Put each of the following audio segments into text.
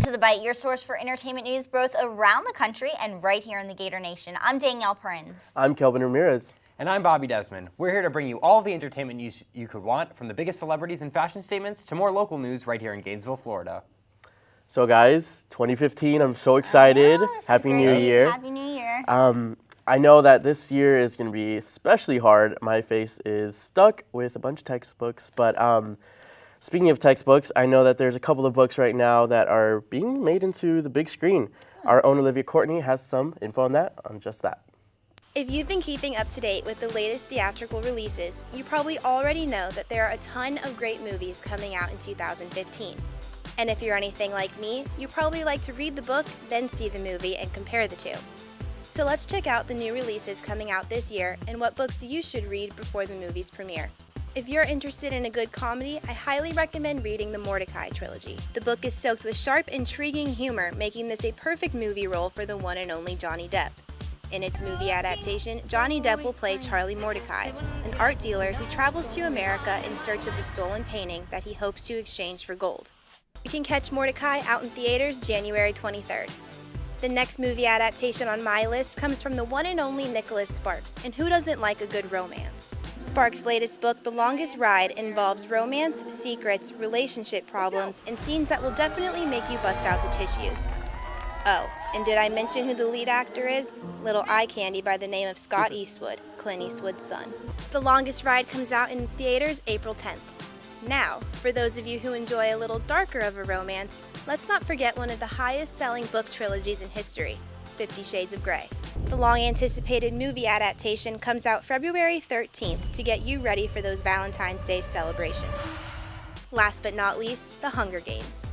Welcome to The Bite, your source for entertainment news both around the country and right here in the Gator Nation. I'm Danielle Prinz. I'm Kelbin Ramirez. And I'm Bobby Desmond. We're here to bring you all the entertainment news you could want, from the biggest celebrities and fashion statements to more local news right here in Gainesville, Florida. So guys, 2015, I'm so excited. Happy New Year. Happy New Year. I know that this year is going to be especially hard. My face is stuck with a bunch of textbooks, but speaking of textbooks, I know that there's a couple of books right now that are being made into the big screen. Our own Olivia Courtney has some info on just that. If you've been keeping up to date with the latest theatrical releases, you probably already know that there are a ton of great movies coming out in 2015. And if you're anything like me, you probably like to read the book, then see the movie and compare the two. So let's check out the new releases coming out this year and what books you should read before the movie's premiere. If you're interested in a good comedy, I highly recommend reading the Mordecai trilogy. The book is soaked with sharp, intriguing humor, making this a perfect movie role for the one and only Johnny Depp. In its movie adaptation, Johnny Depp will play Charlie Mordecai, an art dealer who travels to America in search of a stolen painting that he hopes to exchange for gold. You can catch Mordecai out in theaters January 23rd. The next movie adaptation on my list comes from the one and only Nicholas Sparks, and who doesn't like a good romance? Sparks' latest book, The Longest Ride, involves romance, secrets, relationship problems, and scenes that will definitely make you bust out the tissues. Oh, and did I mention who the lead actor is? Little eye candy by the name of Scott Eastwood, Clint Eastwood's son. The Longest Ride comes out in theaters April 10th. Now, for those of you who enjoy a little darker of a romance, let's not forget one of the highest-selling book trilogies in history, 50 Shades of Grey. The long-anticipated movie adaptation comes out February 13th to get you ready for those Valentine's Day celebrations. Last but not least, The Hunger Games.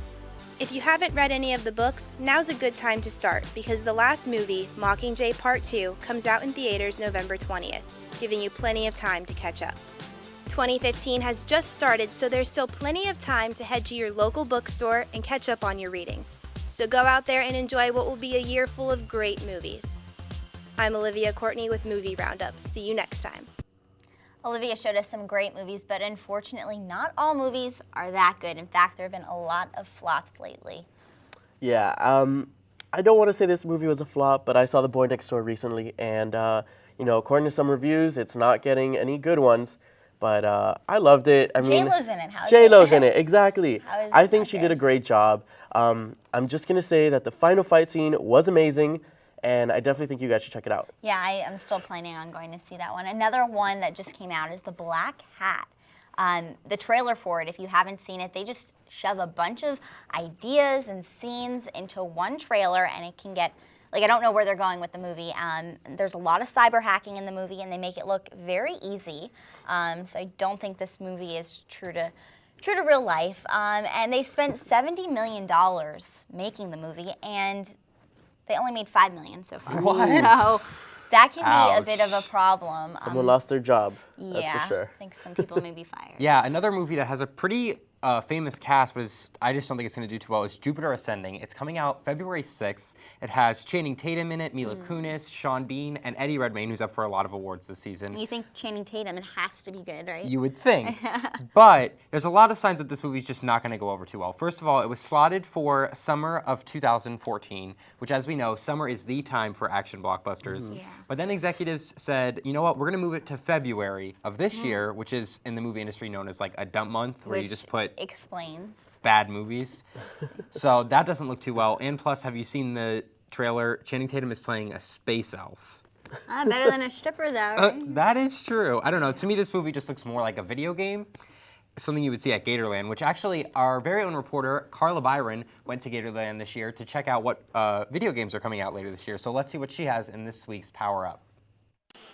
If you haven't read any of the books, now's a good time to start because the last movie, Mockingjay Part II, comes out in theaters November 20th, giving you plenty of time to catch up. 2015 has just started, so there's still plenty of time to head to your local bookstore and catch up on your reading. So go out there and enjoy what will be a year full of great movies. I'm Olivia Courtney with Movie Roundup. See you next time. Olivia showed us some great movies, but unfortunately not all movies are that good. In fact, there have been a lot of flops lately. Yeah, I don't want to say this movie was a flop, but I saw The Boy Next Door recently, and according to some reviews, it's not getting any good ones. But I loved it. I mean, J-Lo's in it. How's J-Lo's in it, exactly. I think she good? did a great job. I'm just gonna say that the final fight scene was amazing, and I definitely think you guys should check it out. Yeah, I'm still planning on going to see that one. Another one that just came out is The Black Hat. The trailer for it, if you haven't seen it, they just shove a bunch of ideas and scenes into one trailer, and it can get, I don't know where they're going with the movie. There's a lot of cyber hacking in the movie, and they make it look very easy. So I don't think this movie is true to real life. And they spent $70 million making the movie, and they only made $5 million so far. What? So that can Ouch. be a bit of a problem. Someone lost their job, yeah, that's for sure. I think some people may be fired. Yeah, another movie that has a pretty famous cast, but I just don't think it's going to do too well, is Jupiter Ascending. It's coming out February 6th. It has Channing Tatum in it, Mila Kunis, Sean Bean, and Eddie Redmayne, who's up for a lot of awards this season. You think Channing Tatum, it has to be good, right? You would think. But there's a lot of signs that this movie's just not going to go over too well. First of all, it was slotted for summer of 2014, which, as we know, summer is the time for action blockbusters. Yeah. But then executives said, you know what, we're going to move it to February of this year, which is in the movie industry known as like a dump month, where you just put explains bad movies. So that doesn't look too well. And plus, have you seen the trailer? Channing Tatum is playing a space elf. Better than a stripper, though. Right? That is true. I don't know. To me, this movie just looks more like a video game, something you would see at GatorLAN, which actually our very own reporter, Carla Byron, went to GatorLAN this year to check out what video games are coming out later this year. So let's see what she has in this week's Power Up.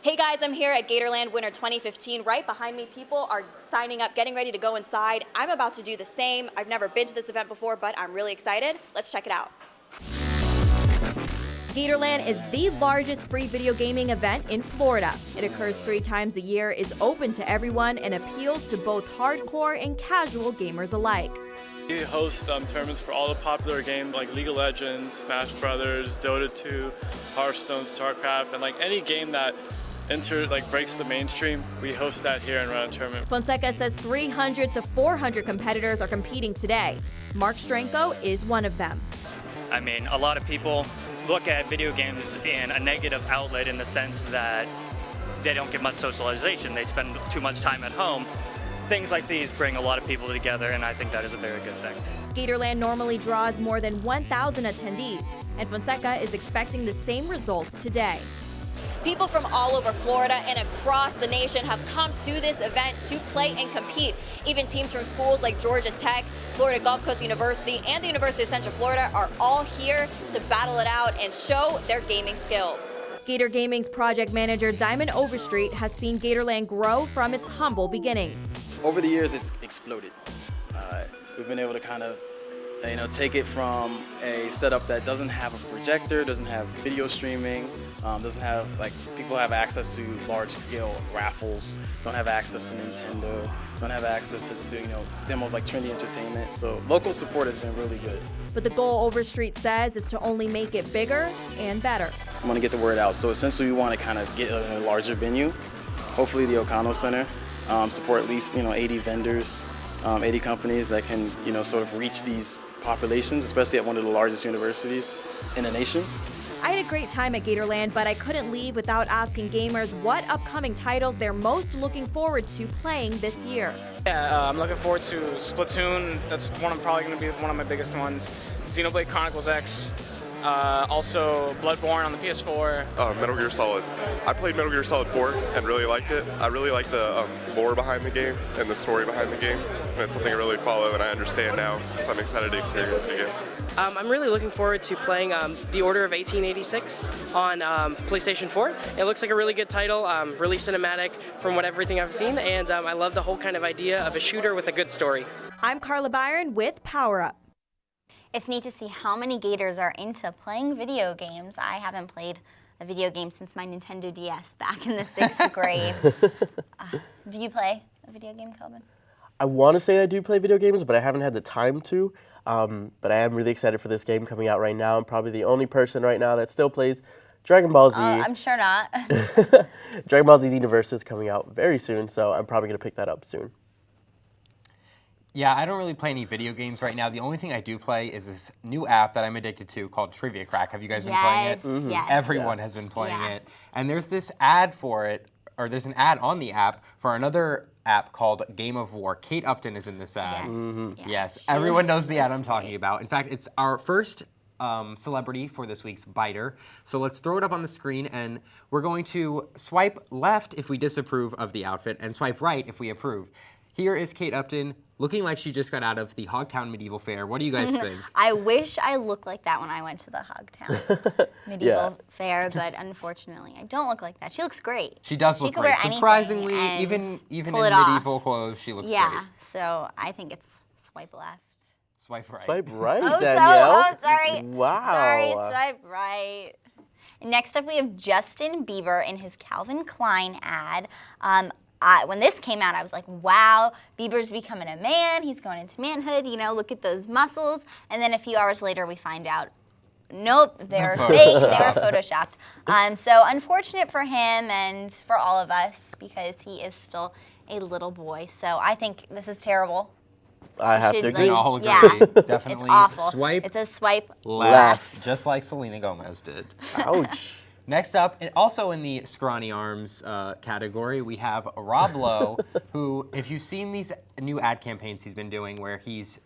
Hey guys, I'm here at GatorLAN Winter 2015. Right behind me, people are signing up, getting ready to go inside. I'm about to do the same. I've never been to this event before, but I'm really excited. Let's check it out. GatorLAN is the largest free video gaming event in Florida. It occurs 3 times a year, is open to everyone, and appeals to both hardcore and casual gamers alike. We host tournaments for all the popular games like League of Legends, Smash Brothers, Dota 2, Hearthstone, StarCraft, and any game that breaks the mainstream, we host that here and run a tournament. Fonseca says 300 to 400 competitors are competing today. Mark Stranko is one of them. I mean, a lot of people look at video games in a negative outlet in the sense that they don't get much socialization. They spend too much time at home. Things like these bring a lot of people together, and I think that is a very good thing. GatorLAN normally draws more than 1,000 attendees, and Fonseca is expecting the same results today. People from all over Florida and across the nation have come to this event to play and compete. Even teams from schools like Georgia Tech, Florida Gulf Coast University, and the University of Central Florida are all here to battle it out and show their gaming skills. Gator Gaming's project manager Diamond Overstreet has seen GatorLAN grow from its humble beginnings. Over the years, it's exploded. We've been able to kind of take it from a setup that doesn't have a projector, doesn't have video streaming, doesn't have, people have access to large scale raffles, don't have access to Nintendo, don't have access to, demos like Trendy Entertainment. So local support has been really good. But the goal, Overstreet says, is to only make it bigger and better. I want to get the word out. So essentially we want to kind of get a larger venue, hopefully the O'Connell Center, support at least, 80 vendors, 80 companies that can, sort of reach these populations, especially at one of the largest universities in the nation. I had a great time at GatorLAN, but I couldn't leave without asking gamers what upcoming titles they're most looking forward to playing this year. Yeah, I'm looking forward to Splatoon. That's probably going to be one of my biggest ones. Xenoblade Chronicles X. Also Bloodborne on the PS4. Metal Gear Solid. I played Metal Gear Solid 4 and really liked it. I really like the lore behind the game and the story behind the game. And it's something I really follow and I understand now, so I'm excited to experience it again. I'm really looking forward to playing The Order of 1886 on PlayStation 4. It looks like a really good title, really cinematic from everything I've seen, and I love the whole kind of idea of a shooter with a good story. I'm Carla Byron with Power Up. It's neat to see how many Gators are into playing video games. I haven't played a video game since my Nintendo DS back in the 6th grade. Do you play a video game, Kelbin? I want to say I do play video games, but I haven't had the time to. But I am really excited for this game coming out right now. I'm probably the only person right now that still plays Dragon Ball Z. I'm sure not. Dragon Ball Z Xenoverse is coming out very soon, so I'm probably going to pick that up soon. Yeah, I don't really play any video games right now. The only thing I do play is this new app that I'm addicted to called Trivia Crack. Have you guys been playing it? Mm-hmm. Yes. Everyone has been playing it. And there's this ad for it, or there's an ad on the app for another app called Game of War. Kate Upton is in this ad. Yes, everyone knows the ad I'm talking about. In fact, it's our first celebrity for this week's Biter. So let's throw it up on the screen, and we're going to swipe left if we disapprove of the outfit, and swipe right if we approve. Here is Kate Upton, looking like she just got out of the Hogtown Medieval Fair. What do you guys think? I wish I looked like that when I went to the Hogtown Medieval Fair, but unfortunately I don't look like that. She looks great. She does look great. Surprisingly, even in medieval clothes, she looks great. Yeah, so I think it's swipe left. Swipe right. Swipe right, Oh, Danielle. sorry. Wow. Sorry, swipe right. Next up, we have Justin Bieber in his Calvin Klein ad. When this came out, I was like, wow, Bieber's becoming a man. He's going into manhood. Look at those muscles. And then a few hours later, we find out, nope, they're fake. They were photoshopped. So unfortunate for him and for all of us because he is still a little boy. So I think this is terrible. I have to agree. I'll agree. Yeah, Definitely. It's awful. Swipe. It's a swipe left. Just like Selena Gomez did. Ouch. Next up, also in the scrawny arms category, we have Rob Lowe, who, if you've seen these new ad campaigns he's been doing where he's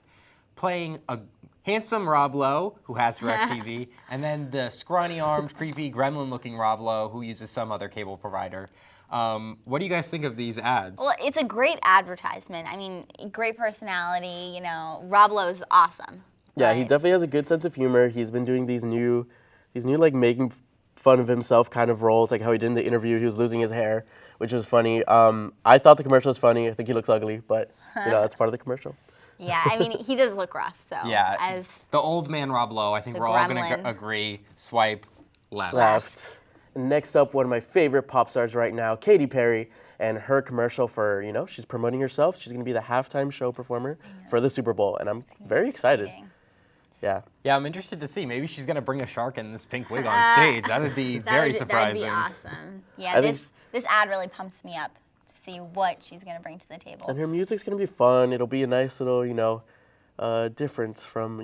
playing a handsome Rob Lowe, who has DirecTV, and then the scrawny-armed, creepy, gremlin-looking Rob Lowe, who uses some other cable provider. What do you guys think of these ads? Well, it's a great advertisement. I mean, great personality, Rob Lowe's awesome. Yeah, he definitely has a good sense of humor. He's been doing these new making fun of himself kind of roles, like how he did in the interview. He was losing his hair, which was funny. I thought the commercial was funny. I think he looks ugly, but that's part of the commercial. Yeah, I mean, he does look rough, so. Yeah, as the old man Rob Lowe, I think we're all going to agree, swipe left. And next up, one of my favorite pop stars right now, Katy Perry, and her commercial for, she's promoting herself. She's going to be the halftime show performer for the Super Bowl, and I'm very excited. Yeah. Yeah, I'm interested to see. Maybe she's going to bring a shark in this pink wig on stage. That would be very surprising. That would be awesome. Yeah, this ad really pumps me up to see what she's going to bring to the table. And her music's going to be fun. It'll be a nice little, difference from,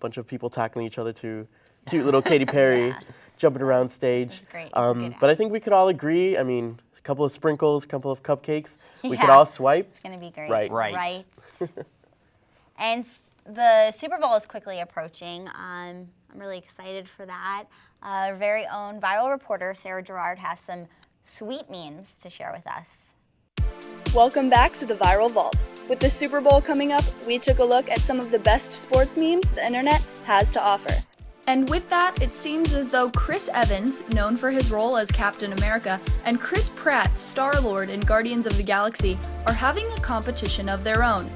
bunch of people tackling each other to cute little Katy Perry jumping around stage. It's great. It's a good But I think we could all agree, I mean, a couple of sprinkles, a couple of cupcakes. We could Yeah. all swipe. It's going to be great. Right. And the Super Bowl is quickly approaching. I'm really excited for that. Our very own viral reporter, Sarah Gerard, has some sweet memes to share with us. Welcome back to the Viral Vault. With the Super Bowl coming up, we took a look at some of the best sports memes the internet has to offer. And with that, it seems as though Chris Evans, known for his role as Captain America, and Chris Pratt, Star-Lord in Guardians of the Galaxy, are having a competition of their own.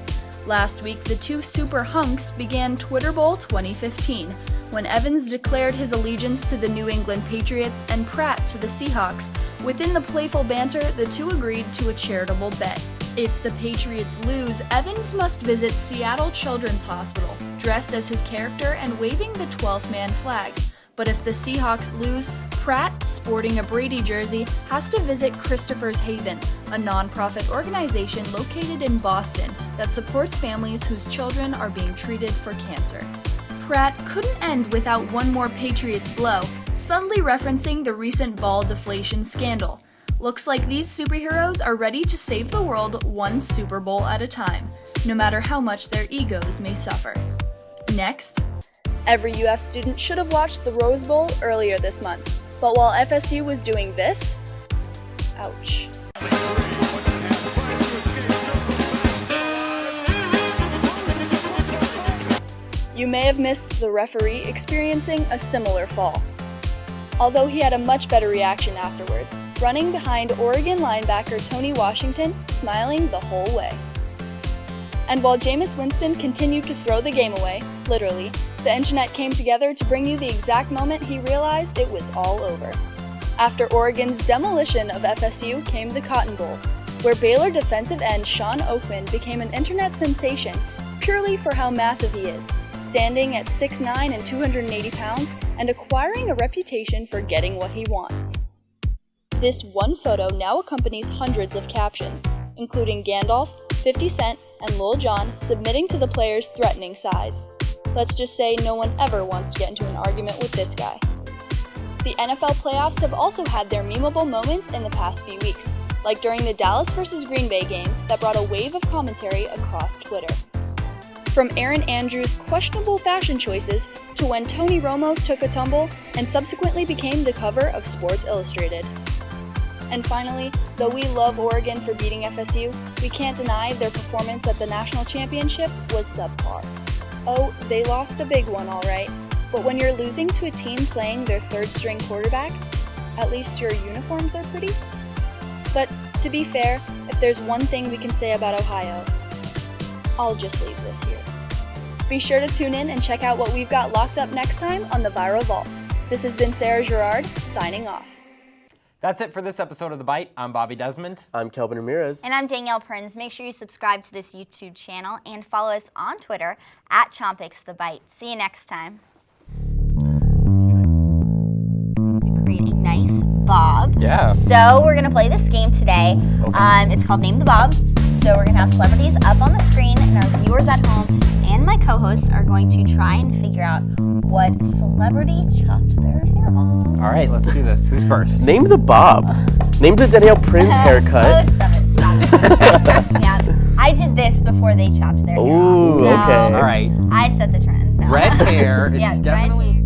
Last week, the two super hunks began Twitter Bowl 2015, when Evans declared his allegiance to the New England Patriots and Pratt to the Seahawks. Within the playful banter, the two agreed to a charitable bet. If the Patriots lose, Evans must visit Seattle Children's Hospital, dressed as his character and waving the 12th man flag. But if the Seahawks lose, Pratt, sporting a Brady jersey, has to visit Christopher's Haven, a nonprofit organization located in Boston that supports families whose children are being treated for cancer. Pratt couldn't end without one more Patriots blow, subtly referencing the recent ball deflation scandal. Looks like these superheroes are ready to save the world one Super Bowl at a time, no matter how much their egos may suffer. Next. Every UF student should have watched the Rose Bowl earlier this month, but while FSU was doing this, ouch. You may have missed the referee experiencing a similar fall, although he had a much better reaction afterwards, running behind Oregon linebacker Tony Washington, smiling the whole way. And while Jameis Winston continued to throw the game away, literally, the internet came together to bring you the exact moment he realized it was all over. After Oregon's demolition of FSU came the Cotton Bowl, where Baylor defensive end Sean Oakman became an internet sensation purely for how massive he is, standing at 6'9" and 280 pounds and acquiring a reputation for getting what he wants. This one photo now accompanies hundreds of captions, including Gandalf, 50 Cent, and Lil Jon submitting to the player's threatening size. Let's just say no one ever wants to get into an argument with this guy. The NFL playoffs have also had their memeable moments in the past few weeks, like during the Dallas vs. Green Bay game that brought a wave of commentary across Twitter. From Aaron Andrews' questionable fashion choices to when Tony Romo took a tumble and subsequently became the cover of Sports Illustrated. And finally, though we love Oregon for beating FSU, we can't deny their performance at the national championship was subpar. Oh, they lost a big one, all right. But when you're losing to a team playing their third-string quarterback, at least your uniforms are pretty. But to be fair, if there's one thing we can say about Ohio, I'll just leave this here. Be sure to tune in and check out what we've got locked up next time on the Viral Vault. This has been Sarah Gerard, signing off. That's it for this episode of The Bite. I'm Bobby Desmond. I'm Kelbin Ramirez. And I'm Danielle Prinz. Make sure you subscribe to this YouTube channel and follow us on Twitter at ChomPics The Bite. See you next time. To create a nice bob. Yeah. So we're going to play this game today. It's called Name the Bob. So we're going to have celebrities up on the screen, and our viewers at home and my co-hosts are going to try and figure out what celebrity chopped their hair off. All right, let's do this. Who's first? Name the Bob. Name the Danielle Prinz haircut. Oh, stop it. Yeah, I did this before they chopped their hair off. Ooh, So okay. All right. I set the trend. No. Red hair is Yeah, red definitely... hair.